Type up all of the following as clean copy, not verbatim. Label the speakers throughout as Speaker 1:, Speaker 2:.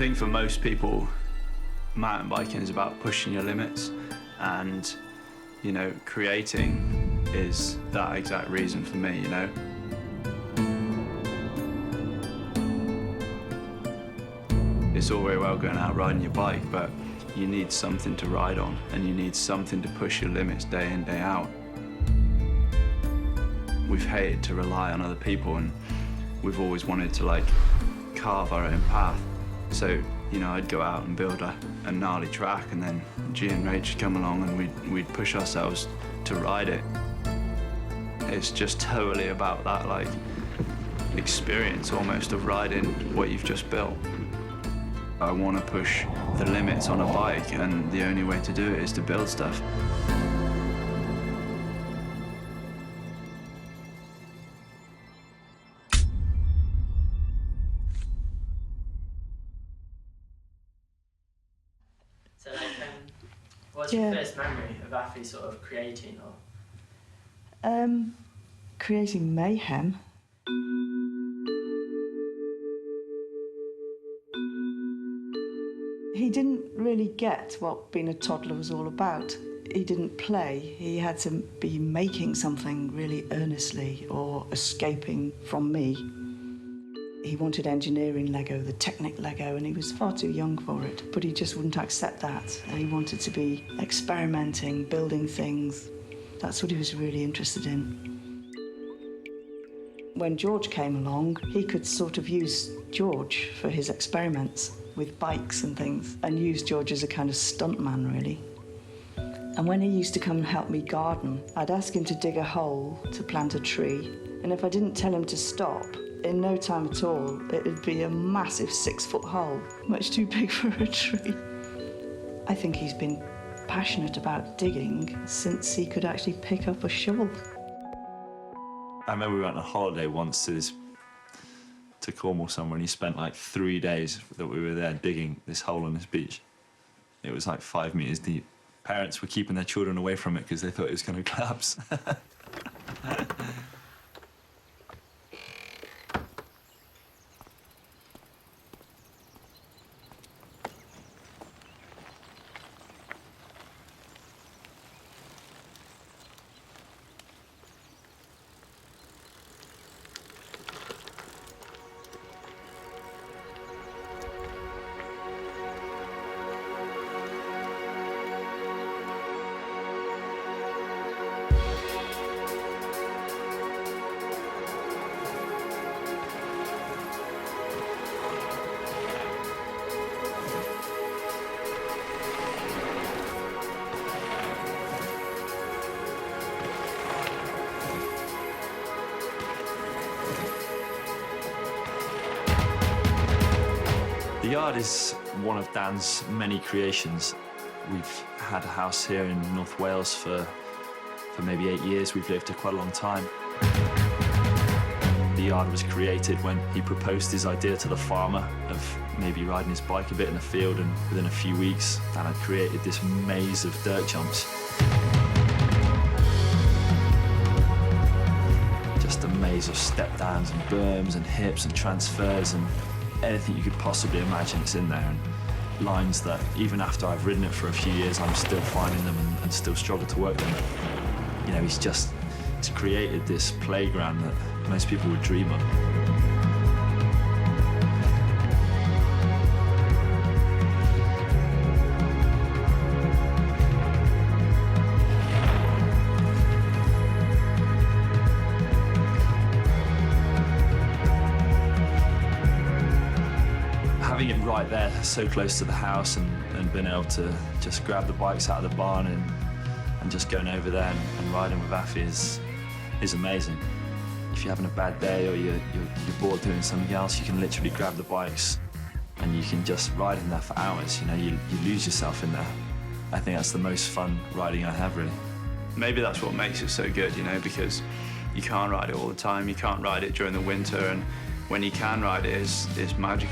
Speaker 1: think for most people, mountain biking is about pushing your limits, and, you know, creating is that exact reason for me, you know. It's all very well going out riding your bike, but you need something to ride on, and you need something to push your limits day in, day out. We've hated to rely on other people, and we've always wanted to, like, carve our own path. So, you know, I'd go out and build a gnarly track, and then G and Rach would come along and we'd push ourselves to ride it. It's just totally about that, like, experience almost of riding what you've just built. I want to push the limits on a bike, and the only way to do it is to build stuff.
Speaker 2: So, like, what's your first memory of Afi sort of creating, or?
Speaker 3: Creating mayhem. He didn't really get what being a toddler was all about. He didn't play. He had to be making something really earnestly or escaping from me. He wanted engineering Lego, the Technic Lego, and he was far too young for it, but he just wouldn't accept that. He wanted to be experimenting, building things. That's what he was really interested in. When George came along, he could sort of use George for his experiments with bikes and things, and use George as a kind of stuntman, really. And when he used to come and help me garden, I'd ask him to dig a hole to plant a tree, and if I didn't tell him to stop, in no time at all, it would be a massive 6-foot hole, much too big for a tree. I think he's been passionate about digging since he could actually pick up a shovel.
Speaker 4: I remember we went on a holiday once to Cornwall somewhere, and he spent like 3 days that we were there digging this hole on this beach. It was like 5 meters deep. Parents were keeping their children away from it because they thought it was going to collapse. The yard is one of Dan's many creations. We've had a house here in North Wales for maybe 8 years. We've lived here quite a long time. The yard was created when he proposed his idea to the farmer of maybe riding his bike a bit in the field, and within a few weeks, Dan had created this maze of dirt jumps. Just a maze of step downs and berms and hips and transfers and anything you could possibly imagine is in there, and lines that even after I've ridden it for a few years, I'm still finding them and still struggle to work them. You know, he's created this playground that most people would dream of. Having it right there, so close to the house, and being able to just grab the bikes out of the barn and just going over there and riding with Afi is amazing. If you're having a bad day or you're bored doing something else, you can literally grab the bikes and you can just ride in there for hours. You know, you lose yourself in there. I think that's the most fun riding I have, really.
Speaker 1: Maybe that's what makes it so good, you know, because you can't ride it all the time. You can't ride it during the winter, and when you can ride it, it's magic.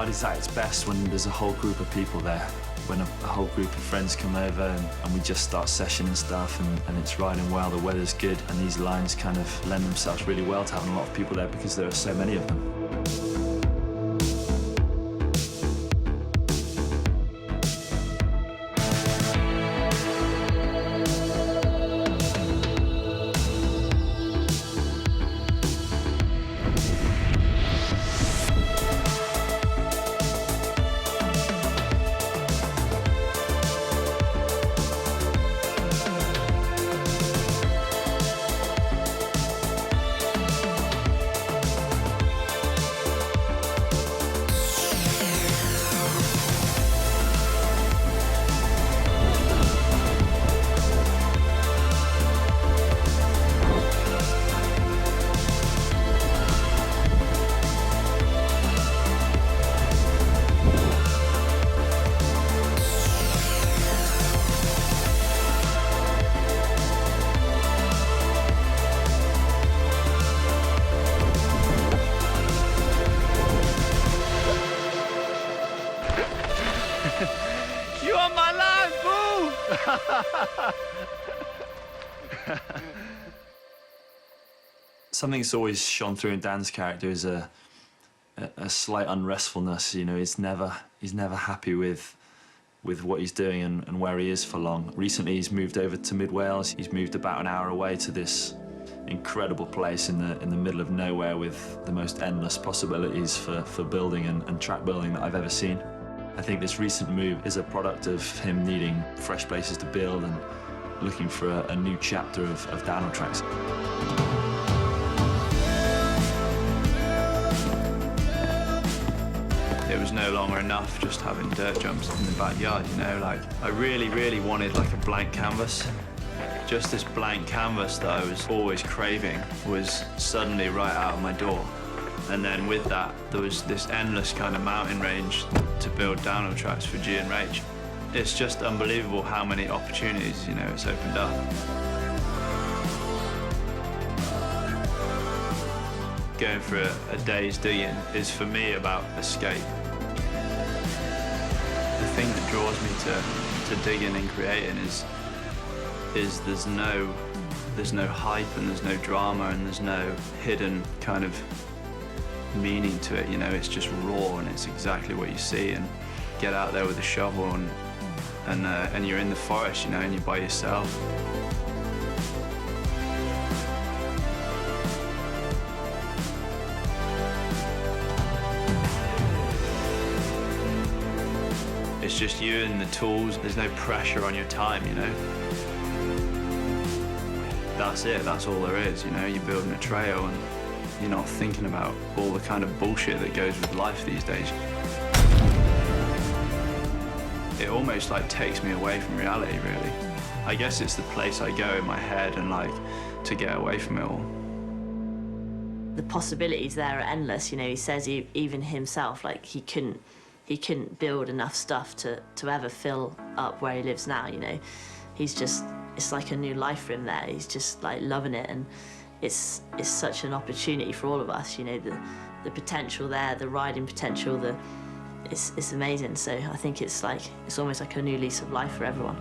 Speaker 4: yard is at its best when there's a whole group of people there. When a whole group of friends come over and we just start sessioning stuff and it's riding well, the weather's good, and these lines kind of lend themselves really well to having a lot of people there because there are so many of them.
Speaker 1: You on my line, fool!
Speaker 4: Something that's always shone through in Dan's character is a slight unrestfulness. You know, he's never happy with what he's doing and where he is for long. Recently, he's moved over to Mid Wales. He's moved about an hour away to this incredible place in the middle of nowhere with the most endless possibilities for building and track building that I've ever seen. I think this recent move is a product of him needing fresh places to build and looking for a new chapter of downhill tracks.
Speaker 1: It was no longer enough just having dirt jumps in the backyard, you know, like I really wanted like a blank canvas. Just this blank canvas that I was always craving was suddenly right out of my door. And then with that, there was this endless kind of mountain range to build downhill tracks for G and Rach. It's just unbelievable how many opportunities, you know, it's opened up. Going for a day's digging is for me about escape. The thing that draws me to digging and creating is there's no hype and there's no drama and there's no hidden kind of meaning to it, you know, it's just raw and it's exactly what you see. And get out there with a shovel and you're in the forest, you know, and you're by yourself. It's just you and the tools. There's no pressure on your time, you know. That's it, that's all there is, you know. You're building a trail and you're not thinking about all the kind of bullshit that goes with life these days. It almost like takes me away from reality, really. I guess it's the place I go in my head and like to get away from it all.
Speaker 5: The possibilities there are endless, you know. He says even himself, like he couldn't build enough stuff to ever fill up where he lives now, you know. He's just, it's like a new life for him there. He's just like loving it, and it's such an opportunity for all of us, you know, the potential there, the riding potential, it's amazing. So I think it's almost like a new lease of life for everyone.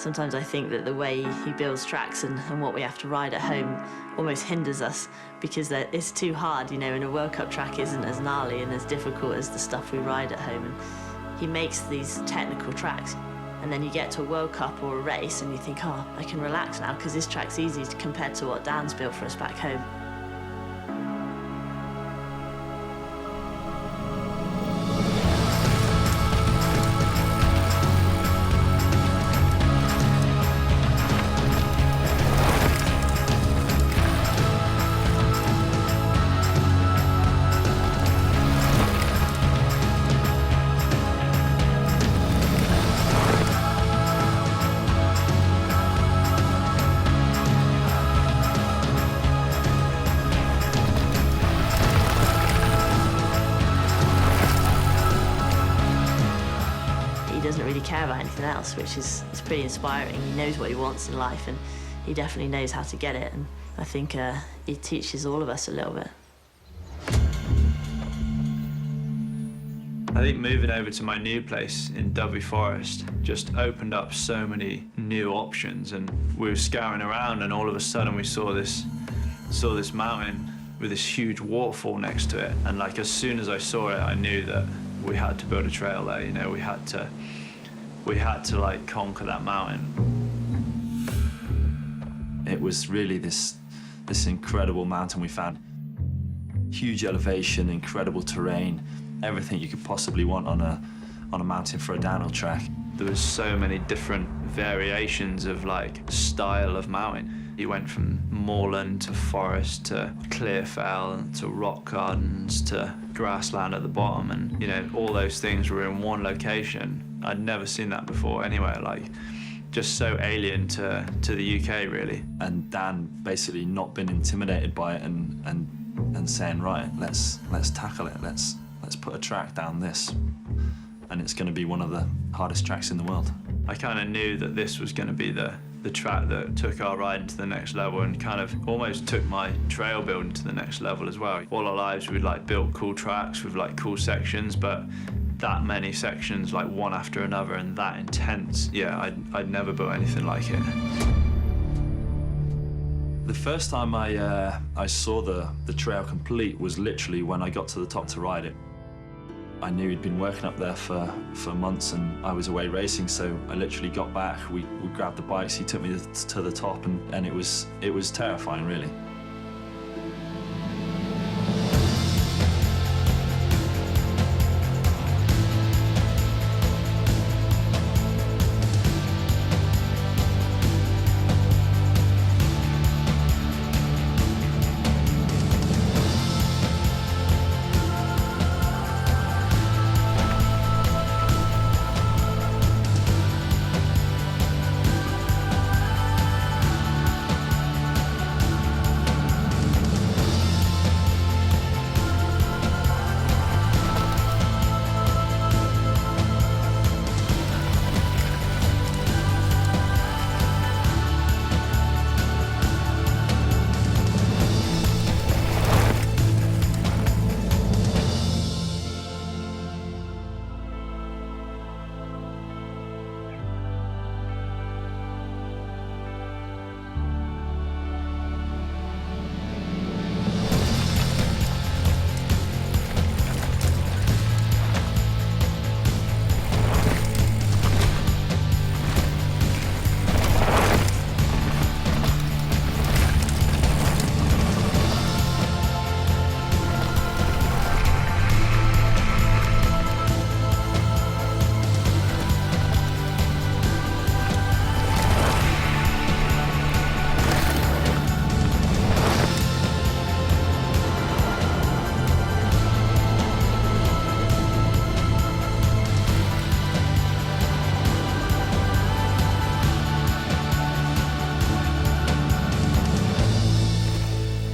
Speaker 5: Sometimes I think that the way he builds tracks and what we have to ride at home almost hinders us because it's too hard, you know, and a World Cup track isn't as gnarly and as difficult as the stuff we ride at home. And he makes these technical tracks. And then you get to a World Cup or a race and you think, oh, I can relax now because this track's easy compared to what Dan's built for us back home. Care about anything else, which is pretty inspiring. He knows what he wants in life and he definitely knows how to get it, and I think he teaches all of us a little bit.
Speaker 1: I think moving over to my new place in Dudley Forest just opened up so many new options, and we were scouring around and all of a sudden we saw this mountain with this huge waterfall next to it, and like as soon as I saw it I knew that we had to build a trail there. You know, we had to like conquer that mountain.
Speaker 4: It was really this incredible mountain we found. Huge elevation, incredible terrain, everything you could possibly want on a mountain for a downhill track.
Speaker 1: There was so many different variations of like style of mountain. You went from moorland to forest to clear fell to rock gardens to grassland at the bottom, and you know, all those things were in one location. I'd never seen that before anywhere, like just so alien to the UK really.
Speaker 4: And Dan basically not been intimidated by it and saying, right, let's tackle it, let's put a track down this, and it's going to be one of the hardest tracks in the world.
Speaker 1: I kind of knew that this was going to be the track that took our riding to the next level and kind of almost took my trail building to the next level as well. All our lives we'd like built cool tracks with like cool sections, but that many sections like one after another and that intense, yeah, I'd never built anything like it.
Speaker 4: The first time I saw the trail complete was literally when I got to the top to ride it. I knew he'd been working up there for months and I was away racing, so I literally got back, we grabbed the bikes, he took me to the top, and it was terrifying really.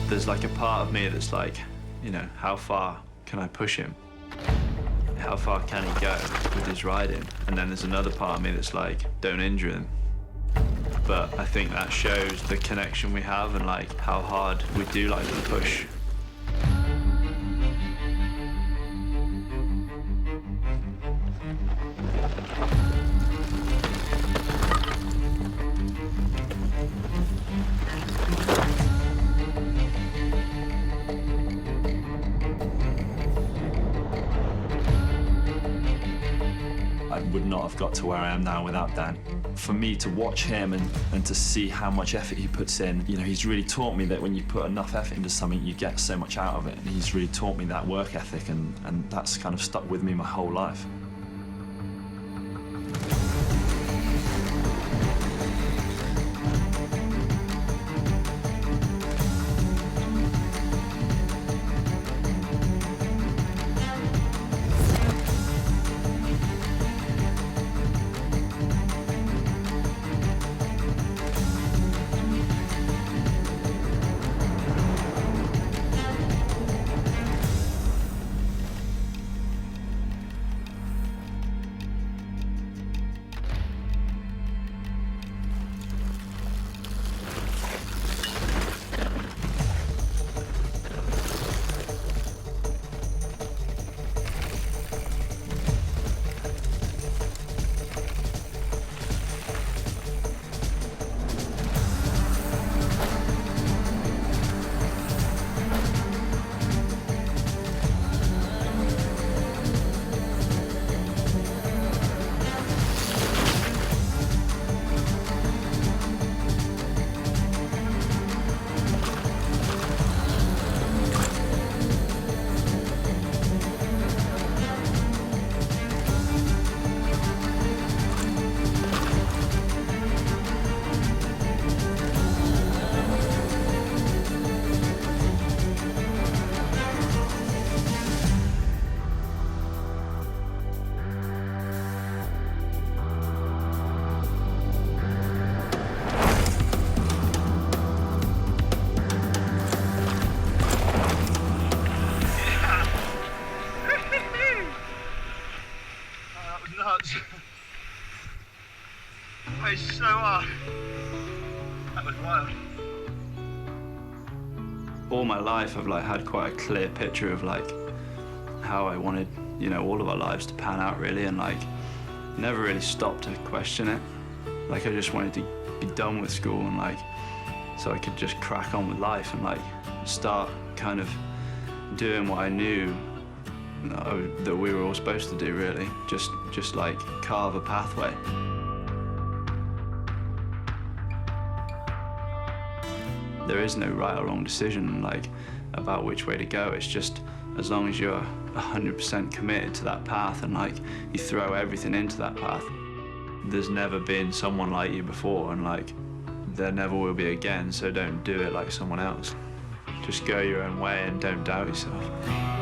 Speaker 1: There's like a part of me that's like, you know, how far can I push him? How far can he go with his riding? And then there's another part of me that's like, don't injure him. But I think that shows the connection we have and like how hard we do like to push.
Speaker 4: would not have got to where I am now without Dan. For me to watch him and to see how much effort he puts in, you know, he's really taught me that when you put enough effort into something, you get so much out of it. And he's really taught me that work ethic, and that's kind of stuck with me my whole life.
Speaker 6: Nuts. It's so hard. That was wild.
Speaker 1: All my life I've like had quite a clear picture of like how I wanted, you know, all of our lives to pan out really, and like never really stopped to question it. Like I just wanted to be done with school and like so I could just crack on with life and like start kind of doing what I knew that we were all supposed to do really, just like carve a pathway. There is no right or wrong decision like about which way to go. It's just as long as you're 100% committed to that path and like you throw everything into that path. There's never been someone like you before, and like there never will be again, so don't do it like someone else. Just go your own way and don't doubt yourself.